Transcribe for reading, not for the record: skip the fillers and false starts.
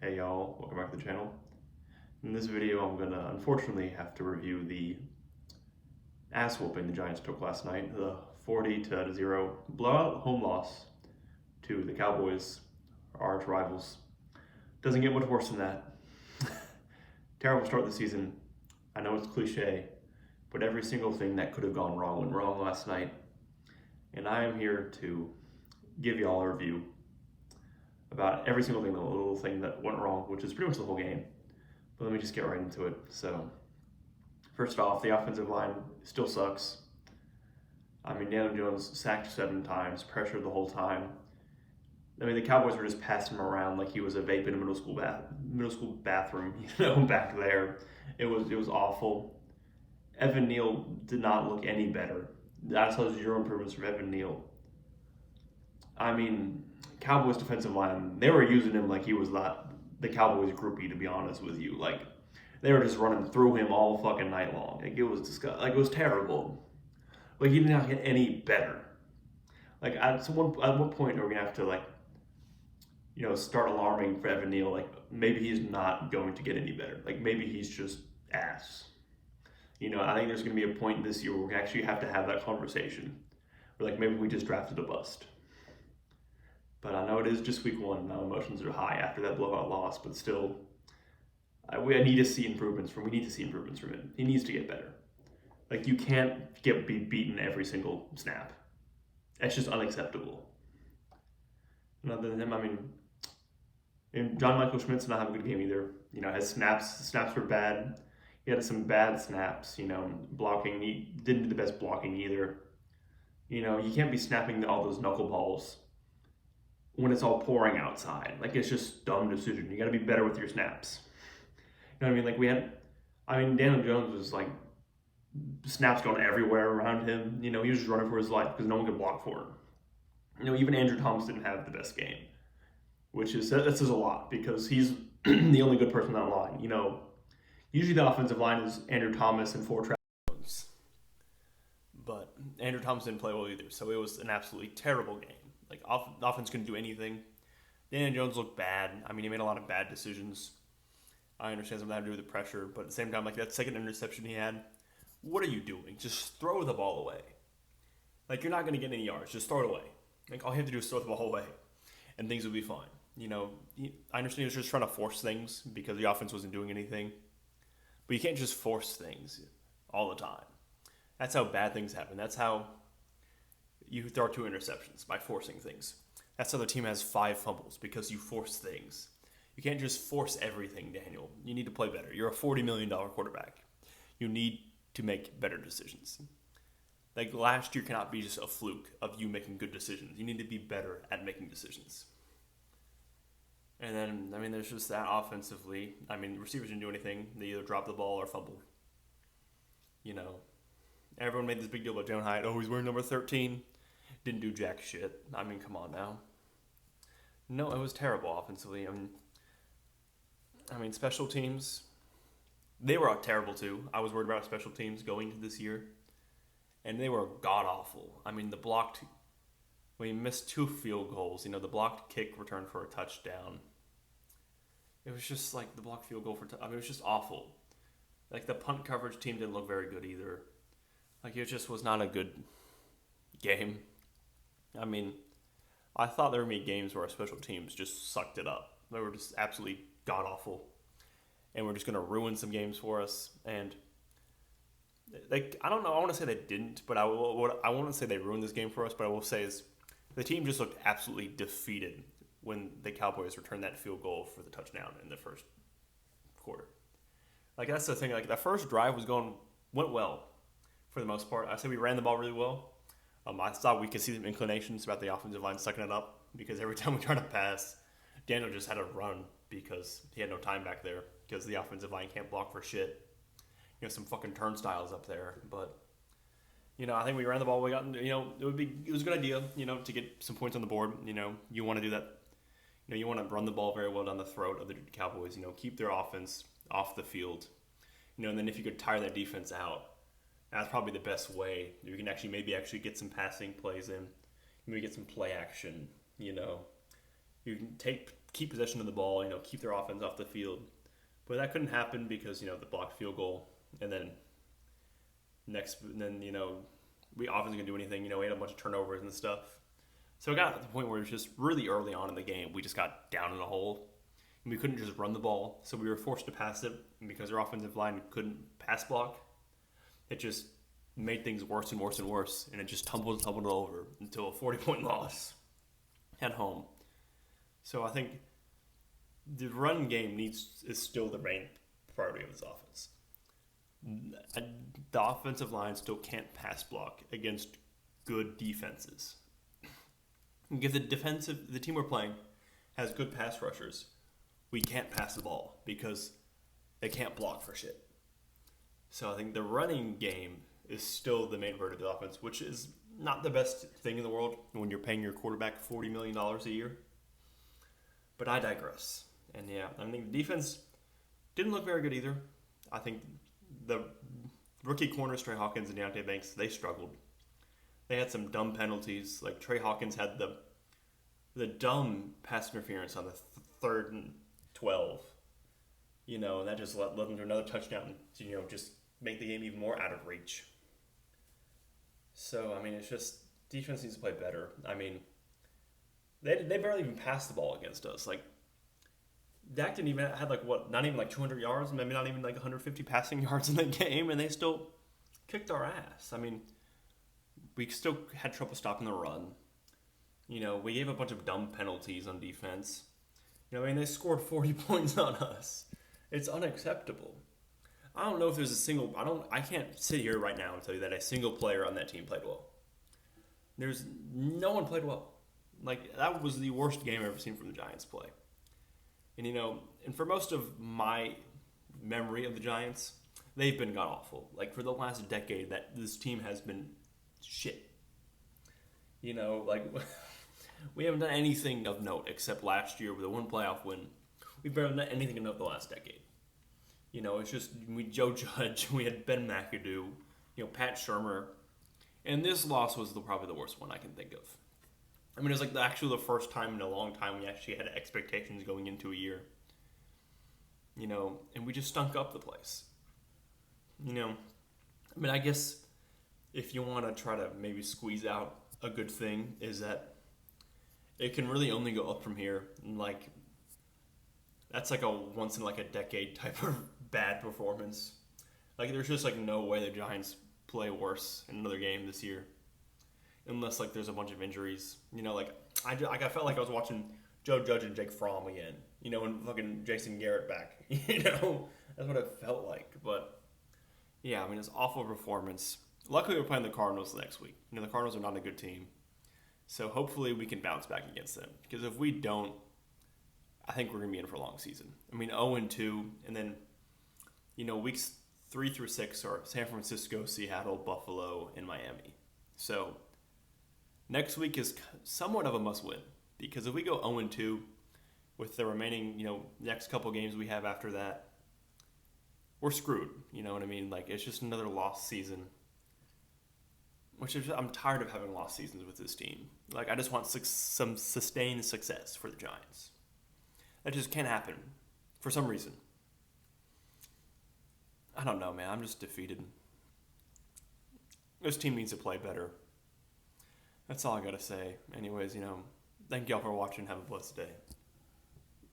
Hey y'all, welcome back to the channel. In this video, I'm gonna unfortunately have to review the ass whooping the Giants took last night, the 40-0 blowout home loss to the Cowboys, our arch rivals. Doesn't get much worse than that. Terrible start to the season. I know it's cliche, but every single thing that could have gone wrong went wrong last night. And I am here to give y'all a review about every single thing, the little thing that went wrong, which is pretty much the whole game. But let me just get right into it. So, first off, the offensive line still sucks. I mean, Daniel Jones sacked 7 times, pressured the whole time. I mean, the Cowboys were just passing him around like he was a vape in a middle school bathroom, back there. It was awful. Evan Neal did not look any better. I saw 0 improvements from Evan Neal. I mean, Cowboys defensive line, they were using him like he was not the Cowboys groupie, to be honest with you. Like, they were just running through him all fucking night long. Like, it was disgusting. Like, it was terrible. Like, he did not get any better. Like, at what point are we gonna have to, like, start alarming for Evan Neal? Like, maybe he's not going to get any better. Like, maybe he's just ass. I think there's gonna be a point this year where we actually have to have that conversation. Where, like, maybe we just drafted a bust. But I know it is just week 1. Now emotions are high after that blowout loss, but still, we need to see improvements from him. He needs to get better. Like, you can't be beaten every single snap. That's just unacceptable. And other than him, I mean, John Michael Schmidt's not having a good game either. His snaps were bad. He had some bad snaps. Blocking. He didn't do the best blocking either. You can't be snapping all those knuckleballs when it's all pouring outside. Like, it's just dumb decision. You got to be better with your snaps. You know what I mean? Like, Daniel Jones was like, snaps going everywhere around him. He was just running for his life because no one could block for him. Even Andrew Thomas didn't have the best game, that says a lot because he's the only good person on that line. Usually the offensive line is Andrew Thomas and 4 Travis Jones. But Andrew Thomas didn't play well either, so it was an absolutely terrible game. Like, offense couldn't do anything. Daniel Jones looked bad. He made a lot of bad decisions. I understand some of that had to do with the pressure, but at the same time, like, that second interception he had, what are you doing? Just throw the ball away. Like, you're not going to get any yards. Just throw it away. Like, all you have to do is throw the ball away, and things will be fine. I understand he was just trying to force things because the offense wasn't doing anything, but you can't just force things all the time. That's how bad things happen. That's how you throw 2 interceptions, by forcing things. That's how the team has 5 fumbles, because you force things. You can't just force everything, Daniel. You need to play better. You're a $40 million quarterback. You need to make better decisions. Like, last year cannot be just a fluke of you making good decisions. You need to be better at making decisions. And then, there's just that offensively. Receivers didn't do anything. They either dropped the ball or fumbled. Everyone made this big deal about Jalen Hyatt. Oh, he's wearing number 13. Didn't do jack shit. Come on now. No, it was terrible offensively. Special teams, they were terrible too. I was worried about special teams going into this year, and they were god-awful. We missed 2 field goals. The blocked kick return for a touchdown. It was just like the blocked field goal it was just awful. Like, the punt coverage team didn't look very good either. Like, it just was not a good game. I thought there were going to be games where our special teams just sucked it up. They were just absolutely god-awful. And we're just going to ruin some games for us. And, I don't know. I want to say they didn't, but I want to say they ruined this game for us. But I will say is the team just looked absolutely defeated when the Cowboys returned that field goal for the touchdown in the first quarter. Like, that's the thing. Like, the first drive went well for the most part. I say we ran the ball really well. I thought we could see some inclinations about the offensive line sucking it up, because every time we tried to pass, Daniel just had to run because he had no time back there, because the offensive line can't block for shit. Some fucking turnstiles up there. But, I think we ran the ball. We got, it was a good idea, to get some points on the board. You want to do that. You want to run the ball very well down the throat of the Cowboys, keep their offense off the field. And then if you could tire that defense out, that's probably the best way. You can maybe get some passing plays in. Maybe get some play action, You can take keep possession of the ball, keep their offense off the field. But that couldn't happen because, the blocked field goal. And then we offense couldn't do anything. We had a bunch of turnovers and stuff. So it got to the point where it was just really early on in the game, we just got down in a hole. And we couldn't just run the ball. So we were forced to pass it. And because our offensive line couldn't pass block, it just made things worse and worse and worse. And it just tumbled over until a 40-point loss at home. So I think the run game is still the main priority of this offense. The offensive line still can't pass block against good defenses. If the team we're playing has good pass rushers, we can't pass the ball because they can't block for shit. So I think the running game is still the main priority of the offense, which is not the best thing in the world when you're paying your quarterback $40 million a year. But I digress. And yeah, I think the defense didn't look very good either. I think the rookie corners, Trey Hawkins and Deontay Banks, they struggled. They had some dumb penalties. Like Trey Hawkins had the dumb pass interference on the 3rd and 12. And that just led them to another touchdown to, just make the game even more out of reach. So, it's just defense needs to play better. They barely even passed the ball against us. Like, Dak didn't even had not even 200 yards, maybe not even 150 passing yards in the game, and they still kicked our ass. We still had trouble stopping the run. We gave a bunch of dumb penalties on defense. They scored 40 points on us. It's unacceptable. I don't know if there's I can't sit here right now and tell you that a single player on that team played well. No one played well. That was the worst game I've ever seen from the Giants play. And, and for most of my memory of the Giants, they've been god-awful. For the last decade, that this team has been shit. We haven't done anything of note except last year with a one playoff win. We've barely done anything of note the last decade. It's just Joe Judge, we had Ben McAdoo, Pat Shurmur, and this loss was probably the worst one I can think of. It was the first time in a long time we actually had expectations going into a year. And we just stunk up the place. I guess if you want to try to maybe squeeze out a good thing is that it can really only go up from here. That's a once in a decade type of bad performance. There's just no way the Giants play worse in another game this year. Unless there's a bunch of injuries. I felt like I was watching Joe Judge and Jake Fromm again. And fucking Jason Garrett back. That's what it felt like. But yeah, it's an awful performance. Luckily we're playing the Cardinals next week. The Cardinals are not a good team. So hopefully we can bounce back against them. Because if we don't, I think we're going to be in for a long season. 0-2, and then, weeks 3 through 6 are San Francisco, Seattle, Buffalo, and Miami. So next week is somewhat of a must-win. Because if we go 0-2 with the remaining, next couple games we have after that, we're screwed. You know what I mean? It's just another lost season. I'm tired of having lost seasons with this team. I just want some sustained success for the Giants. That just can't happen for some reason. I don't know, man. I'm just defeated. This team needs to play better. That's all I gotta say. Anyways, thank y'all for watching. Have a blessed day.